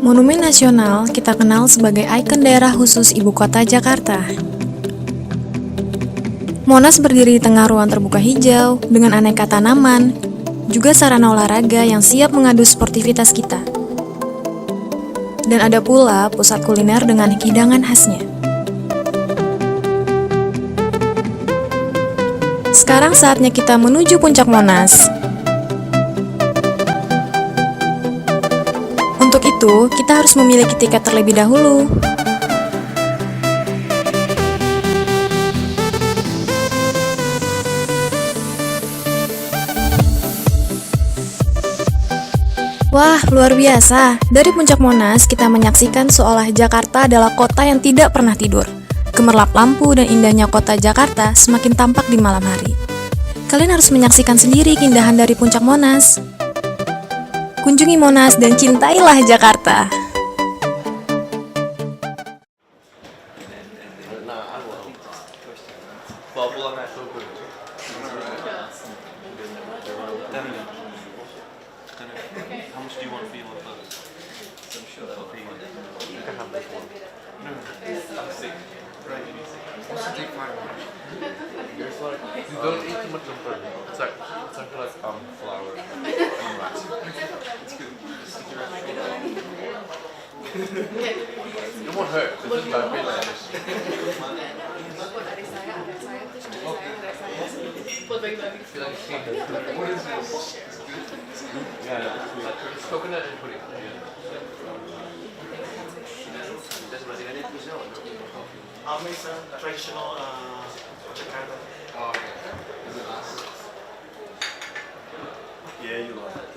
Monumen nasional kita kenal sebagai ikon daerah khusus ibu kota Jakarta. Monas berdiri di tengah ruang terbuka hijau dengan aneka tanaman, juga sarana olahraga yang siap mengadu sportivitas kita. Dan ada pula pusat kuliner dengan hidangan khasnya. Sekarang saatnya kita menuju puncak Monas. Untuk itu, kita harus memiliki tiket terlebih dahulu. Wah, luar biasa. Dari puncak Monas, kita menyaksikan seolah Jakarta adalah kota yang tidak pernah tidur. Gemerlap lampu dan indahnya kota Jakarta semakin tampak di malam hari. Kalian harus menyaksikan sendiri keindahan dari puncak Monas. Kunjungi Monas dan cintailah Jakarta. You don't eat too much of bread. It's like flour and rice. It's good. It won't hurt. It's just like relish. What is this? Yeah, it's coconut and pudding. I'll make some traditional Jakarta. Oh, okay. Is it nice? Yeah, you like it.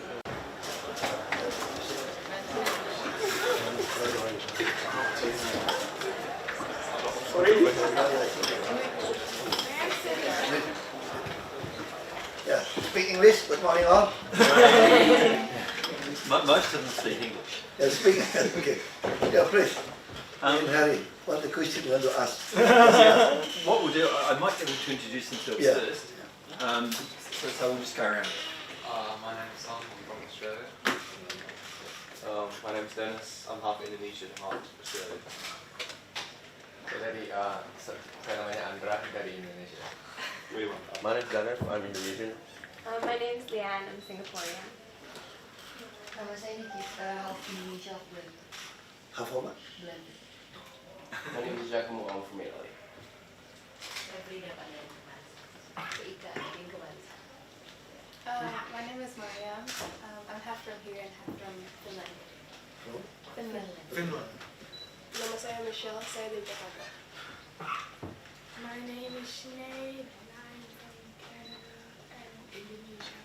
Yeah, speak English. Good morning, all. Most of them speak English. Yeah, speak. Okay. Yeah, please. Harry, what the question you want to ask? What we'll do, I might get them to introduce themselves Yeah. first. So we'll just go around. My name's Sam. I'm from Australia. My name's Dennis. I'm half Indonesian, half Australian. Jadi saya namanya Andra dari Indonesia. My name's Dennis. I'm Indonesian. My name's Leanne. I'm Singaporean. Nama saya Nikita, half Indonesia, half Belanda. Half of what? Belanda. My name is Giacomo. I'm from Italy. Saya Frida Pandan. Ika, yang kebangsaan. My name is Mariam. I'm half from here and half from Finland. Finland. Nama saya Michelle. Saya dari Jakarta. My name is Sinead and I'm from Canada and Indonesia.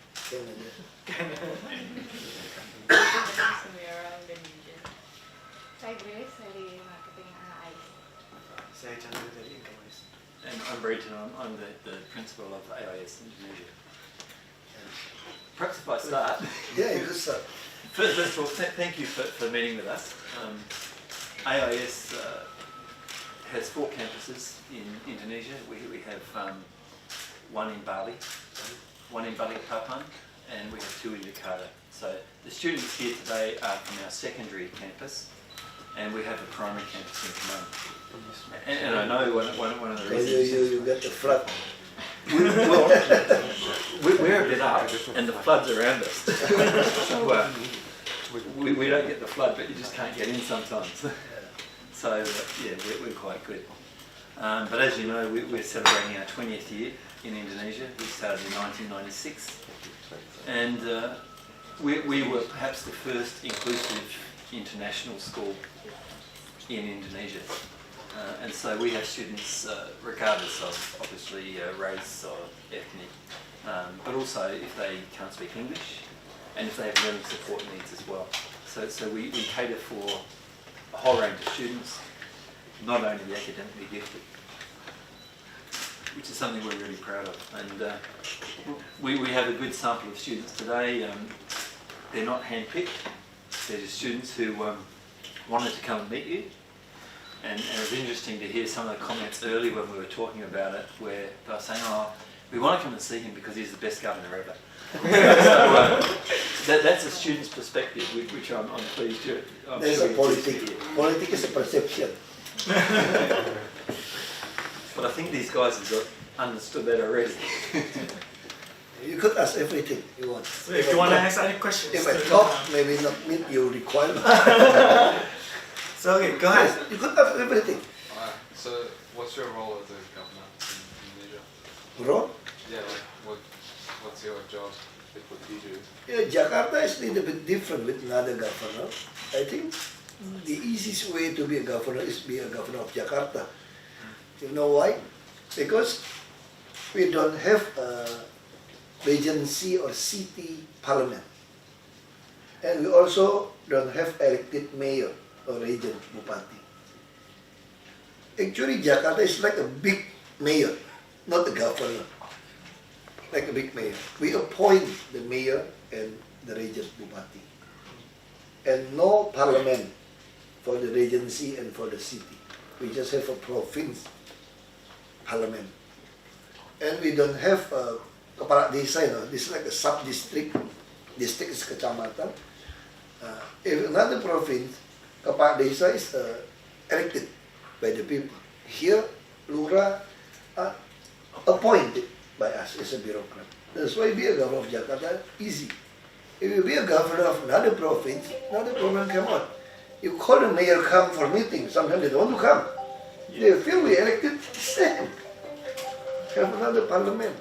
Samira, Indonesian. Saya Grace dari marketing AIS. Saya Chandra dari Indonesia. And I'm Brenton. I'm the principal of AIS Indonesia. Perhaps if I start. Yeah, you could start. First of all, thank you for meeting with us. AIS has 4 campuses in Indonesia. We have one in Bali, one in Balikpapan, and we have 2 in Jakarta. So the students here today are from our secondary campus, and we have a primary campus in Purnama. And I know one of the reasons You got the flood. we're a bit up, and the flood's around us. So we don't get the flood, but you just can't get in sometimes. So yeah, we're quite good. But as you know, we're celebrating our 20th year in Indonesia. We started in 1996, and we were perhaps the first inclusive international school in Indonesia. And so we have students regardless of obviously race or ethnic, but also if they can't speak English and if they have learning support needs as well. So we cater for a whole range of students, not only the academically gifted, which is something we're really proud of. And we have a good sample of students today. They're not handpicked, they're just students who wanted to come and meet you. And it was interesting to hear some of the comments earlier when we were talking about it, where they were saying, "Oh, we want to come and see him because he's the best governor ever." that's a student's perspective, which I'm pleased to. I'm There's sure a you politics. disagree. Politics is a perception. But I think these guys have got understood that already. You could ask everything you want. So if you want to ask any questions, If I talk, maybe not meet your requirement. so okay, go ahead. Yes, you could ask everything. So, what's your role as a governor in Indonesia? Bro, Yeah, like what's your job? Like, what do you do? yeah, Jakarta is a little bit different with another governor. I think the easiest way to be a governor is be a governor of Jakarta. You know why? Because we don't have a regency or city parliament. And we also don't have elected mayor or regent, bupati. Actually, Jakarta is like a big mayor, not a governor. Like a big mayor. We appoint the mayor and the regent, bupati. And no parliament for the regency and for the city. We just have a province parliament. And we don't have a kepala desa, you know, this is like a sub-district. District is kecamatan. If another province, kepala desa is elected by the people. Here, lurah appointed by us as a bureaucrat. That's why be a governor of Jakarta easy. If you be a governor of another province, another problem come out. You call the mayor come for meeting, sometimes they don't want to come. They feel we elected, same. Have another parliament.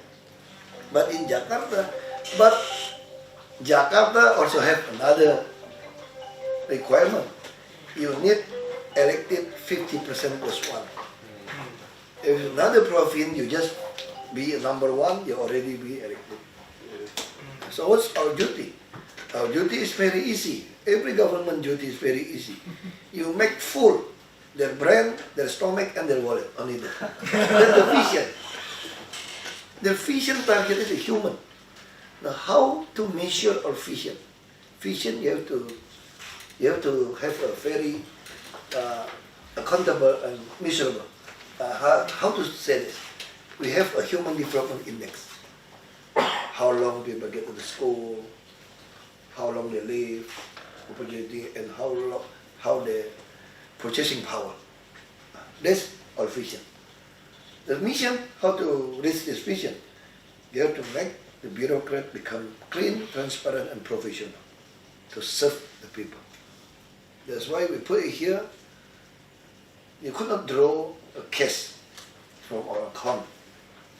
But in Jakarta, Jakarta also have another requirement. You need elected 50% plus one. If another province, you just be number one, you already be elected. So what's our duty? Our duty is very easy. Every government duty is very easy. You make full their brain, their stomach, and their wallet. Only that. That's the vision. The vision target is a human. Now, how to measure our vision? Vision, you have to have a very accountable and measurable. How to say this? We have a human development index. How long people get to the school, how long they live, opportunity, and how their purchasing power. That's our vision. The mission, how to reach this vision? You have to make the bureaucrat become clean, transparent, and professional to serve the people. That's why we put it here. You could not draw a cash from our account.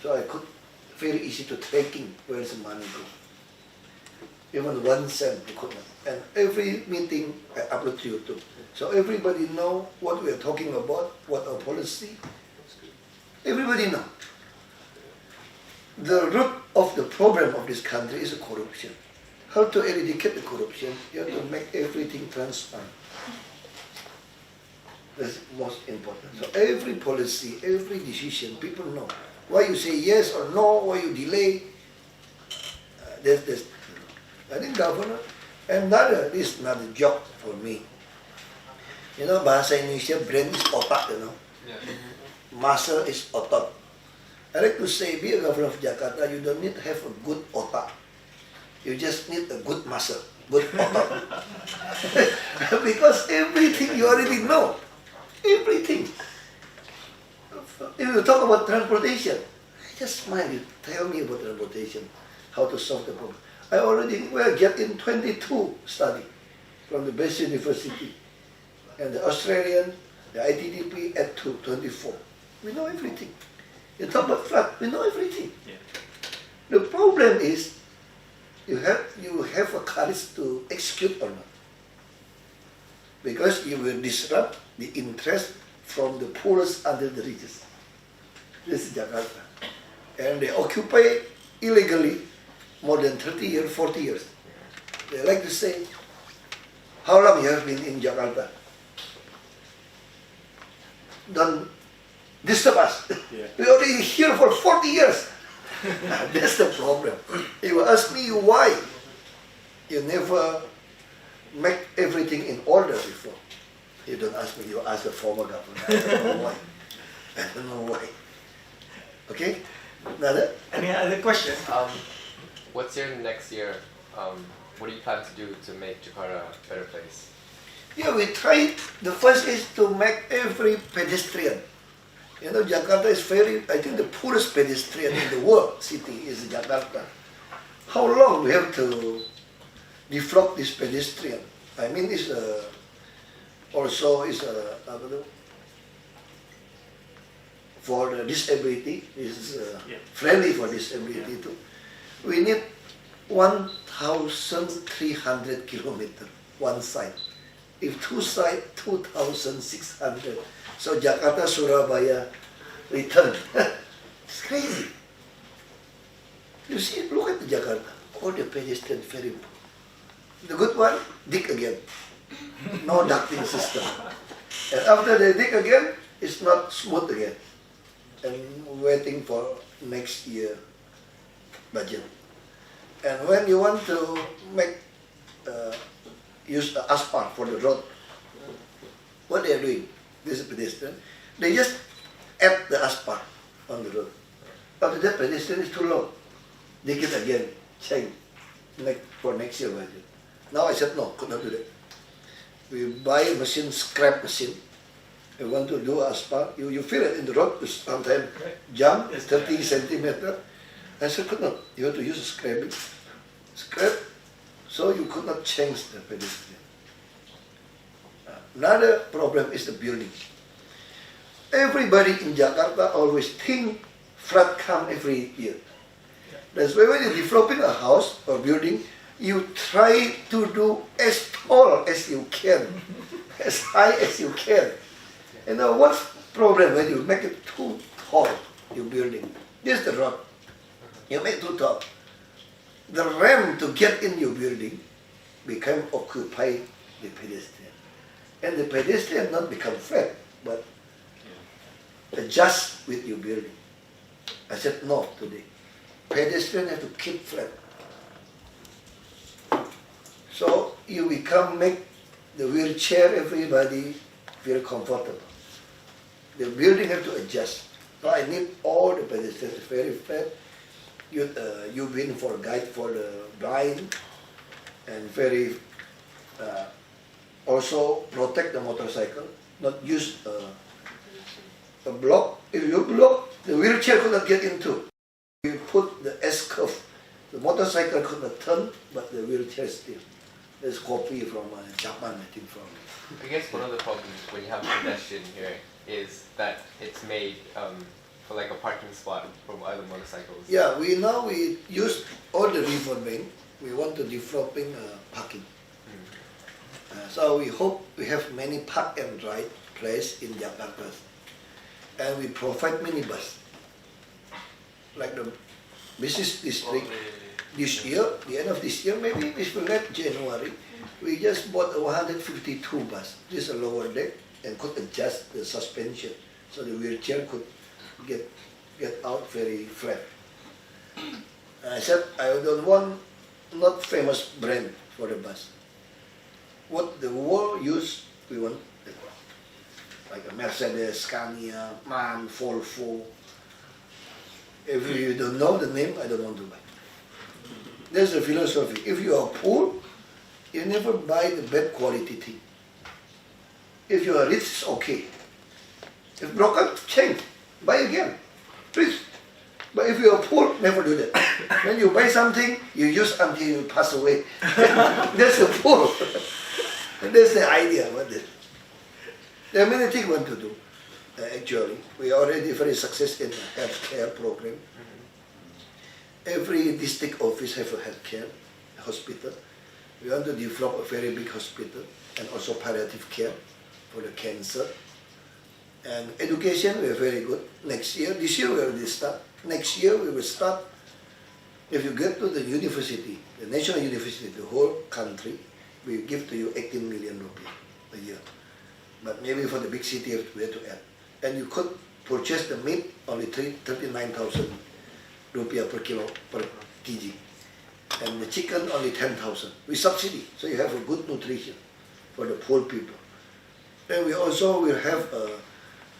So I could, very easy to tracking where is the money go. Even 1 cent you could not. And every meeting I upload to YouTube. So everybody know what we are talking about, what our policy. Everybody know. The root of the problem of this country is corruption. How to eradicate the corruption? You have to make everything transparent. That's most important. So every policy, every decision, people know. Why you say yes or no, why you delay. I think governor, and this is not a joke for me. You know, bahasa Indonesia, brain is otak, you know. Yeah. Muscle is otot. I like to say, be a governor of Jakarta, you don't need to have a good otak. You just need a good muscle, good otot. Because everything you already know. Everything. If you talk about transportation, just smile, you tell me about transportation, how to solve the problem. I already get in 22 study from the best university. And the Australian, the ITDP add to 24. We know everything. You talk about flood, we know everything. Yeah. The problem is you have a courage to execute or not. Because you will disrupt the interest from the poorest under the richest. This is Jakarta. And they occupy illegally more than 30 years, 40 years. They like to say, how long you have been in Jakarta? Don't disturb us. Yeah. We already here for 40 years. That's the problem. If you ask me why, you never make everything in order before. You don't ask me, you ask the former governor. I don't know why. I don't know why. Okay? Another? Any other questions? What's your next year what do you plan to do to make Jakarta a better place? Yeah, we try. The first is to make every pedestrian. You know, Jakarta is I think the poorest pedestrian in the world city is Jakarta. How long we have to develop this pedestrian? I mean, it's also is for the disability, is friendly for disability too. We need 1,300 kilometers one side. If two side, 2,600. So Jakarta, Surabaya, return. It's crazy. You see, look at the Jakarta. All the pedestrians very poor. The good one, dig again. No ducting system. And after they dig again, it's not smooth again. And waiting for next year budget. And when you want to make use the asphalt for the road, what they are doing, this is pedestrian, they just add the asphalt on the road. After that, pedestrian is too low. Dig it again, change for next year budget. Now I said no, could not do that. We buy a machine, scrap machine. You want to do asphalt, you fill it in the road, sometimes jump 30 centimeters. I said, could not. You have to use scrap, so you could not change the pedestrian. Another problem is the building. Everybody in Jakarta always think flood come every year. That's why when you're developing a house or building, you try to do as tall as you can, as high as you can. You know what's the problem when you make it too tall, your building? This is the road. You make it too tall. The ramp to get in your building become occupy the pedestrian. And the pedestrian not become flat, but adjust with your building. I said no today. Pedestrian have to keep flat. So you make the wheelchair, everybody feel comfortable. The building have to adjust. So I need all the pedestrians very flat. You've been for a guide for the blind and very also protect the motorcycle, not use a block. If you block, the wheelchair could not get into. You put the S-curve, the motorcycle could not turn, but the wheelchair still. There's copy from Japan, I think from. I guess one of the problems when you have a pedestrian here is that it's made for like a parking spot from other motorcycles. Yeah, we use all the river bank. We want to developing parking. So we hope we have many park and ride place in Jakarta, and we provide minibus. Like the business district. This year, the end of this year, maybe this will let January, we just bought a 152 bus. This is a lower deck and could adjust the suspension so the wheelchair could get out very flat. And I said I don't want not famous brand for the bus. What the world use, we want like a Mercedes, Scania, MAN, Volvo. If you don't know the name, I don't want to buy. There's the philosophy. If you are poor, you never buy the bad quality thing. If you are rich, it's okay. If broken, change. Buy again. Please. But if you are poor, never do that. When you buy something, you use until you pass away. That's the poor. And that's the idea. There are many things we want to do. Actually, we are already very successful in the healthcare program. Every district office have a healthcare hospital. We want to develop a very big hospital and also palliative care for the cancer. And education, we are very good. Next year, this year we already start. Next year we will start. If you get to the university, the national university, the whole country, we give to you 18 million rupiah a year. But maybe for the big city, we have to add. And you could purchase the meat only 39,000 rupiah per kilo per kg. And the chicken only 10,000 with subsidy. So you have a good nutrition for the poor people. Then we also will have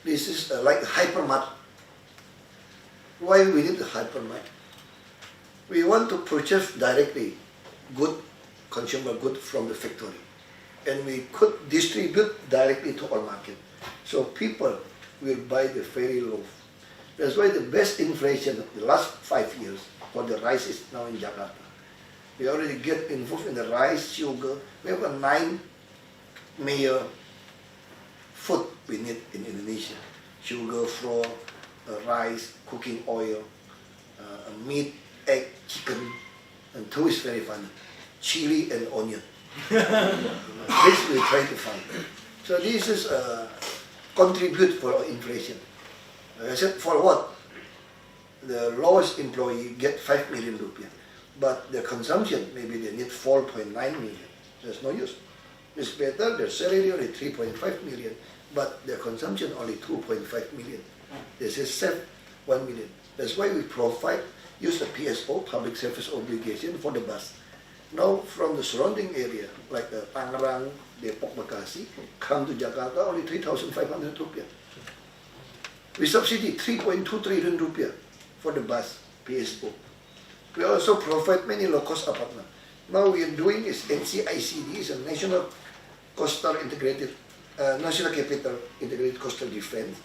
this is like a hypermart. Why we need the hypermart? We want to purchase directly good consumer good from the factory, and we could distribute directly to our market. So people will buy the very low. That's why the best inflation of the last 5 years for the rice is now in Jakarta. We already get involved in the rice, sugar. We have a 9 major food we need in Indonesia: sugar, flour, rice, cooking oil, meat, egg, chicken, and 2 is very funny: chili and onion. This we try to find. So this is contribute for inflation. I said, for what? The lowest employee get 5 million rupiah, but their consumption, maybe they need 4.9 million. There's no use. It's better, their salary only 3.5 million, but their consumption only 2.5 million. This is Sept 1 million. That's why we provide, use the PSO, public service obligation, for the bus. Now from the surrounding area, like the Tangerang, Depok, Bekasi, come to Jakarta, only 3,500 rupiah. We subsidy 3.2 trillion rupiah for the bus, PSO. We also provide many low-cost apartments. Now we are doing is NCICD, is a National Coastal Integrated, National Capital Integrated Coastal Defense.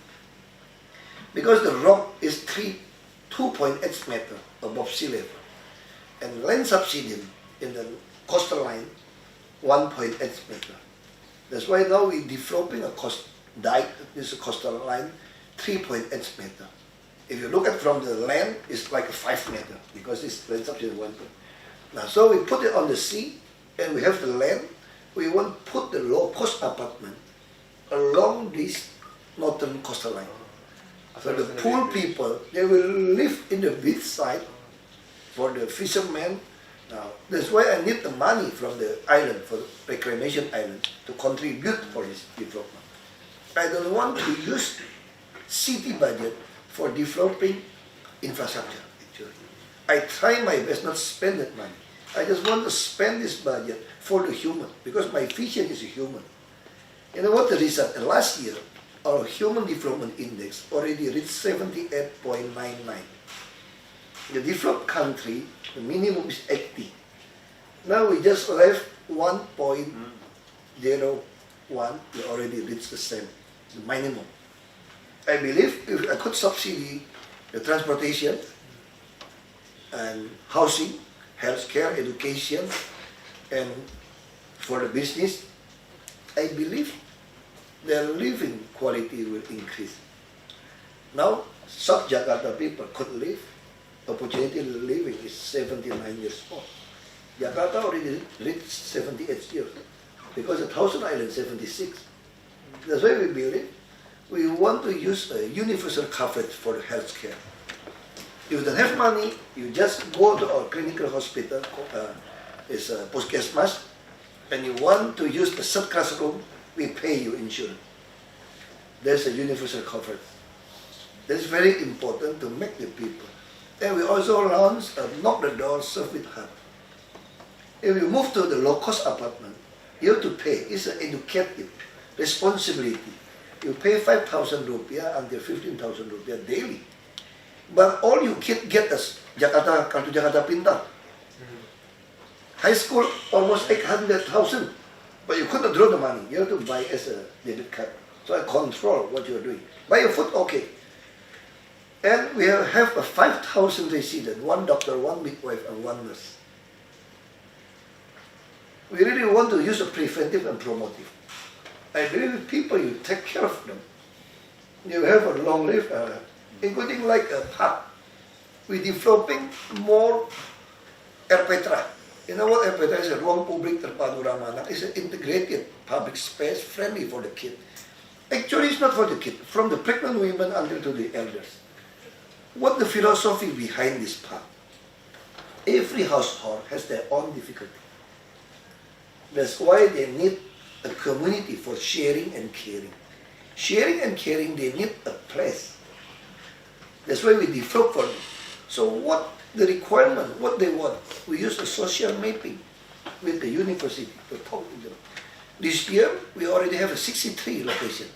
Because the rock is 2.8 meters above sea level, and land subsidy in the coastal line 1.8 meters. That's why now we're developing a dike, this is a coastal line, 3.8 meters. If you look at from the land, it's like a 5 meters because it's land subsidy 1. Now, so we put it on the sea, and we have the land. We want to put the low-cost apartment along this northern coastal line. So the poor people, they will live in the beach side for the fishermen. Now, that's why I need the money from the island, for the reclamation island, to contribute for this development. I don't want to use city budget for developing infrastructure, actually. I try my best not to spend that money. I just want to spend this budget for the human, because my vision is a human. You know what the result? Last year, our Human Development Index already reached 78.99. The developed country, the minimum is 80. Now we just left 1.01, we already reached the same, the minimum. I believe if I could subsidy the transportation and housing, healthcare, education, and for the business, I believe their living quality will increase. Now, South Jakarta people could live, opportunity living is 79 years old. Jakarta already reached 78 years, because the Thousand Islands 76. That's why we believe we want to use a universal coverage for healthcare. If you don't have money, you just go to our clinical hospital, it's a Puskesmas, and you want to use the third classroom, we pay you insurance. There's a universal coverage. That's very important to make the people. And we also launched a knock the door, serve with heart. If you move to the low-cost apartment, you have to pay. It's an educative responsibility. You pay 5,000 rupiah until 15,000 rupiah daily. But all you get is Jakarta, Kartu Jakarta Pintar. High school, almost 800,000. But you couldn't draw the money. You have to buy as a debit card. So I control what you are doing. Buy your food, okay. And we have a 5,000 residents, 1 doctor, 1 midwife, and 1 nurse. We really want to use a preventive and promotive. I believe people, you take care of them. You have a long life, including like a park. We're developing more RPTRA. You know what RPTRA is? A ruang publik terpadu ramah. It's an integrated public space friendly for the kid. Actually, it's not for the kid. From the pregnant women until to the elders. What the philosophy behind this park? Every household has their own difficulty. That's why they need a community for sharing and caring. Sharing and caring, they need a place. That's why we develop for them. So what the requirement, what they want, we use a social mapping with the university to talk to them. This year, we already have a 63 locations.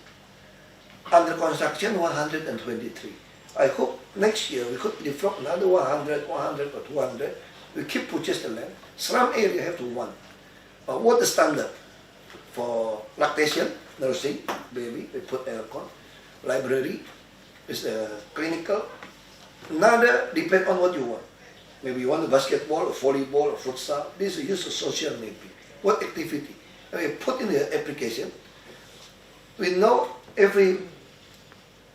Under construction, 123. I hope next year we could develop another 100, 100 or 200 We keep purchase the land. Slum area have to one. Water standard for lactation, nursing, baby, we put aircon. Library is clinical. Another depend on what you want. Maybe you want a basketball, or volleyball, or futsal. This is use of social mapping. What activity? And we put in the application. We know every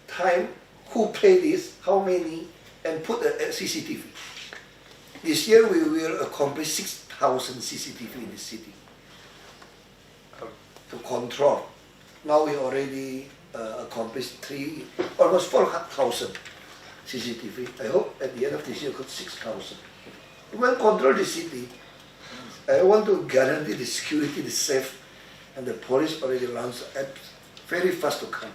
time who play this, how many, and put a CCTV. This year we will accomplish 6,000 CCTV in the city to control. Now we already accomplished almost 4,000 CCTV. I hope at the end of this year, got 6,000. When control the city, I want to guarantee the security, the safe, and the police already launched apps very fast to come.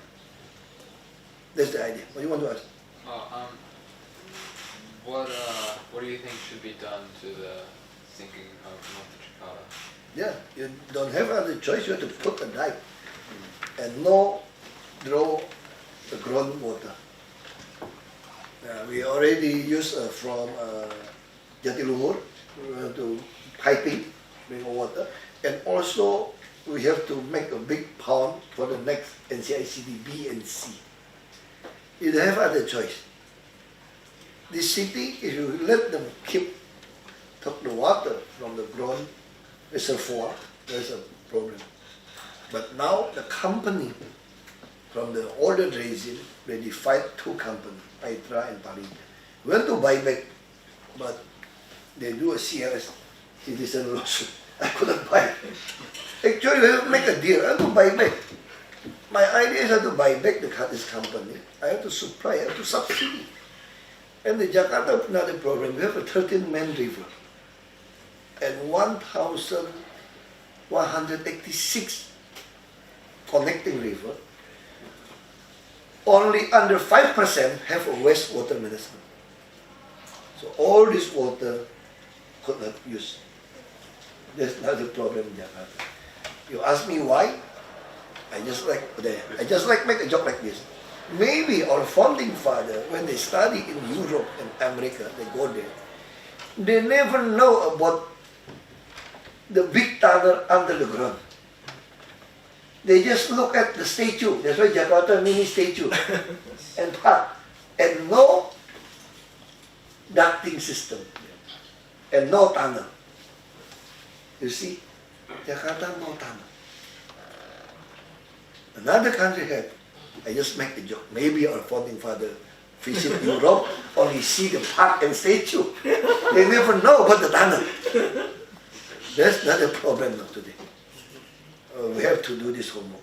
That's the idea. What do you want to ask? What do you think should be done to the sinking of North Jakarta? Yeah, you don't have other choice. You have to put a dike and no draw the groundwater. We already use from Jatiluhur to piping, bring water, and also we have to make a big pond for the next NCICD B and C. You don't have other choice. This city, if you let them keep the water from the ground reservoir, there's a problem. But now the company from the older regime, they divide two companies, Paitra and Pali. We want to buy back, but they do a CRS, citizen lawsuit. I couldn't buy. Actually, we have to make a deal. I have to buy back. My idea is I have to buy back this company. I have to supply, I have to subsidy. And the Jakarta, another problem, we have a 13-man river and 1,186 connecting river. Only under 5% have a wastewater management. So all this water could not use. That's not the problem in Jakarta. You ask me why? I just like make a joke like this. Maybe our founding father, when they study in Europe and America, they go there, they never know about the big tunnel under the ground. They just look at the statue. That's why Jakarta mini statue and park, and no ducting system and no tunnel. You see, Jakarta no tunnel. Another country had. I just make a joke. Maybe our founding father visit Europe, only see the park and statue. They never know about the tunnel. That's not a problem today. We have to do this homework.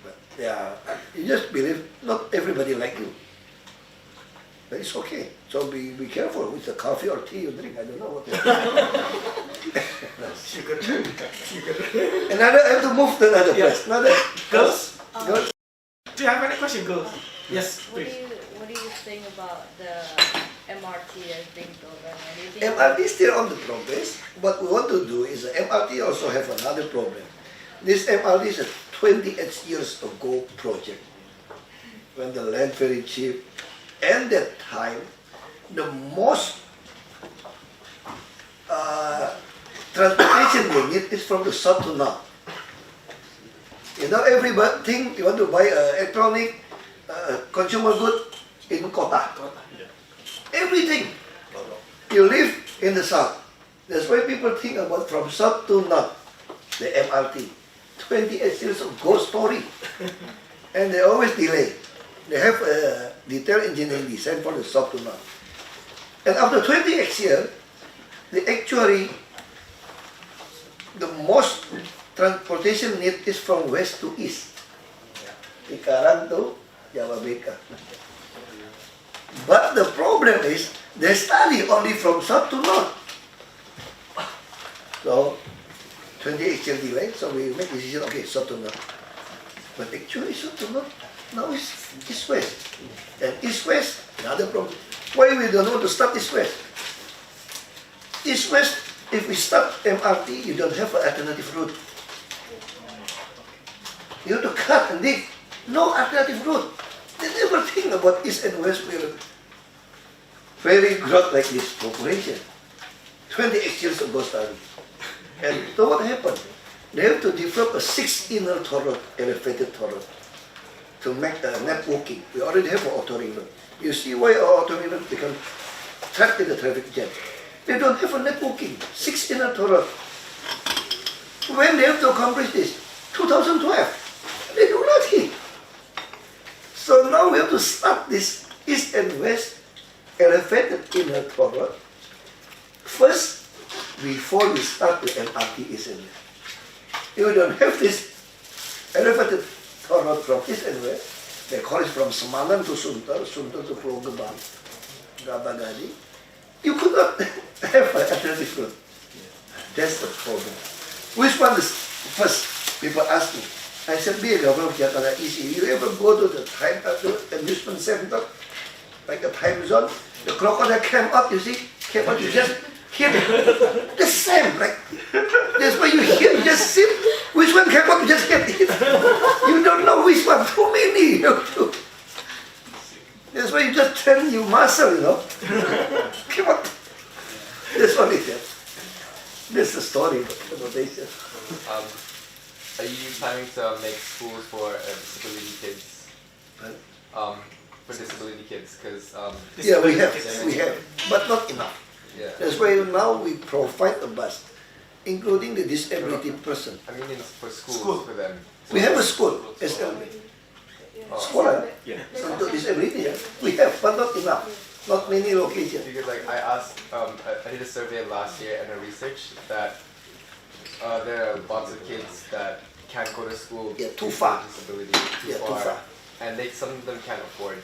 But yeah, you just believe not everybody like you. But it's okay. So be careful with the coffee or tea you drink. I don't know what. Sugar. Another, I have to move to another place. Another Girls? Girls? Do you have any question, girls? Yes, please. What do you think about the MRT that's being built right now? Do you think MRT is still on the progress. What we want to do is the MRT also have another problem. This MRT is a 28 years ago project when the land very cheap. And that time, the most transportation they need is from the south to north. You know, everybody think you want to buy electronic, consumer good in Kota. Everything. You live in the south. That's why people think about from south to north, the MRT. 28 years of ghost story. And they always delay. They have a detailed engineering design for the south to north. And after 28 years, the most transportation need is from west to east. Cikarang to Jababeka. But the problem is, they study only from south to north. So, 28 years delay, so we make decision, okay, south to north. But actually, south to north, now it's east-west. And east-west, another problem. Why we don't want to start east-west? East-west, if we start MRT, you don't have an alternative route. You have to cut and dig. No alternative route. They never think about east and west will very growth like this population. 28 years ago study. And so what happened? They have to develop a 6 inner toilet, elevated toilet, to make the networking. We already have an auto ring road. You see why our auto ring road become trapped in the traffic jam. They don't have a networking, 6 inner toilet. When they have to accomplish this? 2012. They do nothing. So now we have to start this east and west elevated inner toilet. First, before we start the MRT east and west. If we don't have this elevated toilet from east and west, they call it from Semanan to Sunter, Sunter to Pulau Gebang, Gabagadi, you could not have an athletic road. That's the problem. Which one is first? People ask me. I said, be a governor of Jakarta easy. You ever go to the time amusement center, like a time zone? The crocodile came out, you see? Came out, you just hit it. The same, like, that's why you hit, you just sit. Which one came out, you just hit it. You don't know which one, too many. That's why you just train your muscle, you know. Come on. That's what it is. That's the story of innovation. Are you planning to make schools for disability kids? For disability kids, because yeah, we have, but not enough. Yeah. That's why now we provide a bus, including the disability person. I mean, for schools for them. We have a school, SLB. Scholar, untuk disability, yeah. We have, but not enough. Not many locations. Because like I asked, I did a survey last year and a research that there are lots of kids that can't go to school. Yeah, too far. Disability, Too far. And some of them can't afford.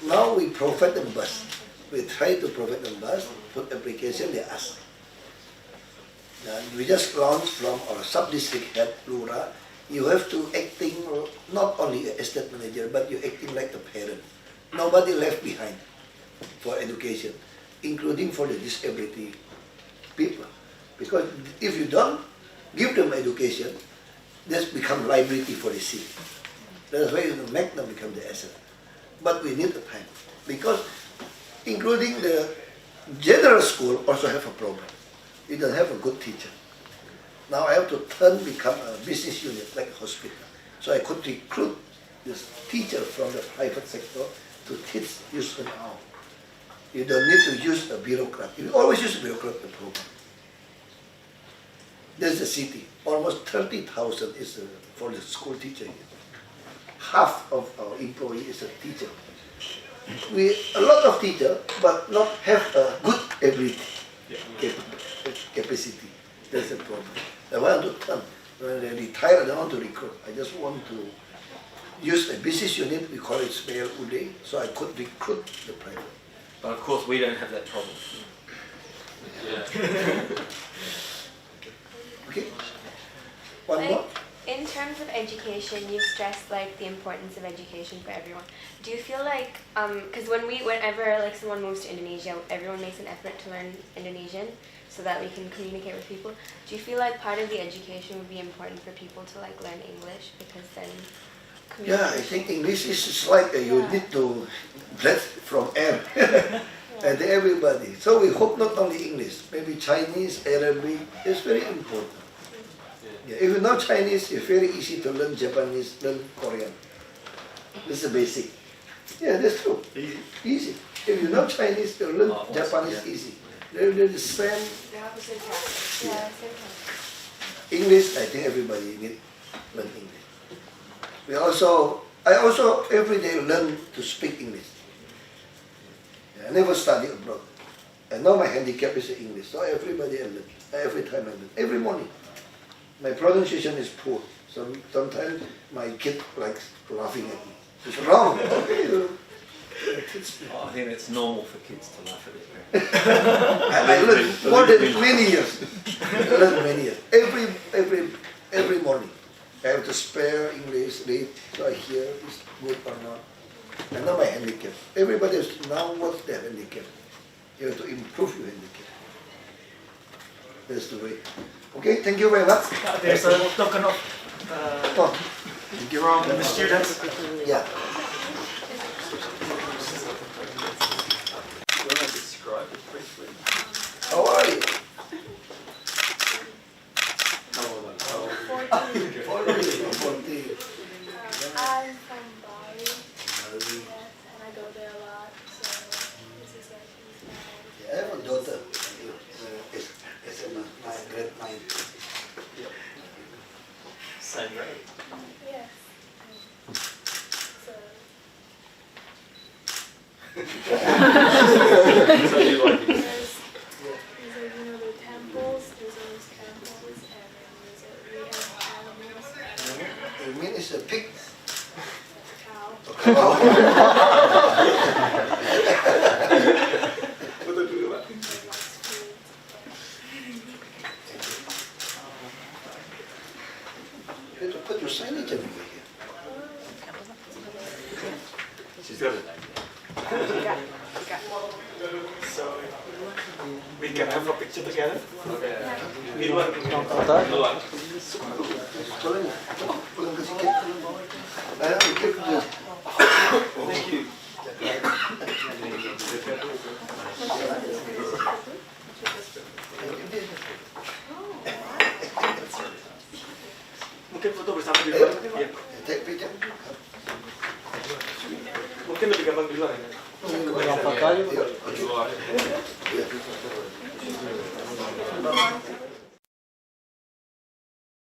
Now we provide them bus. We try to provide them bus, put application, they ask. And we just launched from our sub-district head, Lura. You have to acting not only a estate manager, but you're acting like a parent. Nobody left behind for education, including for the disability people. Because if you don't give them education, that's become liability for the city. That's why you make them become the asset. But we need the time. Because including the general school also have a problem. You don't have a good teacher. Now I have to become a business unit, like a hospital. So I could recruit this teacher from the private sector to teach use an hour. You don't need to use a bureaucrat. You always use a bureaucrat, the program. There's the city. Almost 30,000 is for the school teacher here. Half of our employee is a teacher. We a lot of teachers, but not have a good ability, capacity. That's the problem. I want to turn. When they retire, I don't want to recruit. I just want to use a business unit. We call it Spare Uday, so I could recruit the private. But of course, we don't have that problem. Okay. One more. In terms of education, you stressed like the importance of education for everyone. Do you feel like, because whenever like someone moves to Indonesia, everyone makes an effort to learn Indonesian so that we can communicate with people. Do you feel like part of the education would be important for people to like learn English because then? Yeah, I think English is like you need to breathe from air and everybody. So we hope not only English, maybe Chinese, Arabic is very important. Yeah, if you know Chinese, it's very easy to learn Japanese, learn Korean. This is the basic. Yeah, that's true. Easy. If you know Chinese, you learn Japanese easy. They're the same. They have the same process. Yeah, same process. English, I think everybody need learn English. I also every day learn to speak English. Yeah, I never studied abroad. And now my handicap is English, so everybody I learn. Every time I learn. Every morning. My pronunciation is poor. Sometimes my kid likes laughing at me. It's wrong. Okay, I think it's normal for kids to laugh at it. I learned more than many years. I learned many years. Every morning. I have to spare English, read, so I hear is good or not. And now my handicap. Everybody has now what's their handicap. You have to improve your handicap. That's the way. Okay, thank you very much. There's a token of thank you from the students. Yeah. Do you want to describe it briefly? How are you? I'm from Bali. Yes, and I go there a lot, so this is like I have a daughter. It's in grade 9. Same grade. yes. So So you like it? there's like the temples. There's always temples, and then we have animals. You mean it's a pig? Cow. Betul dulu, Pak. You have to put your signage everywhere here. She's got it. So we can have a picture together. Di luar. Luar. Pulang ke sikit. Ayo, ikut dulu. Thank you. Mungkin foto bersama di luar. Ya. Take picture. Mungkin lebih gampang di luar ya. Berapa kali? Luar. Iya.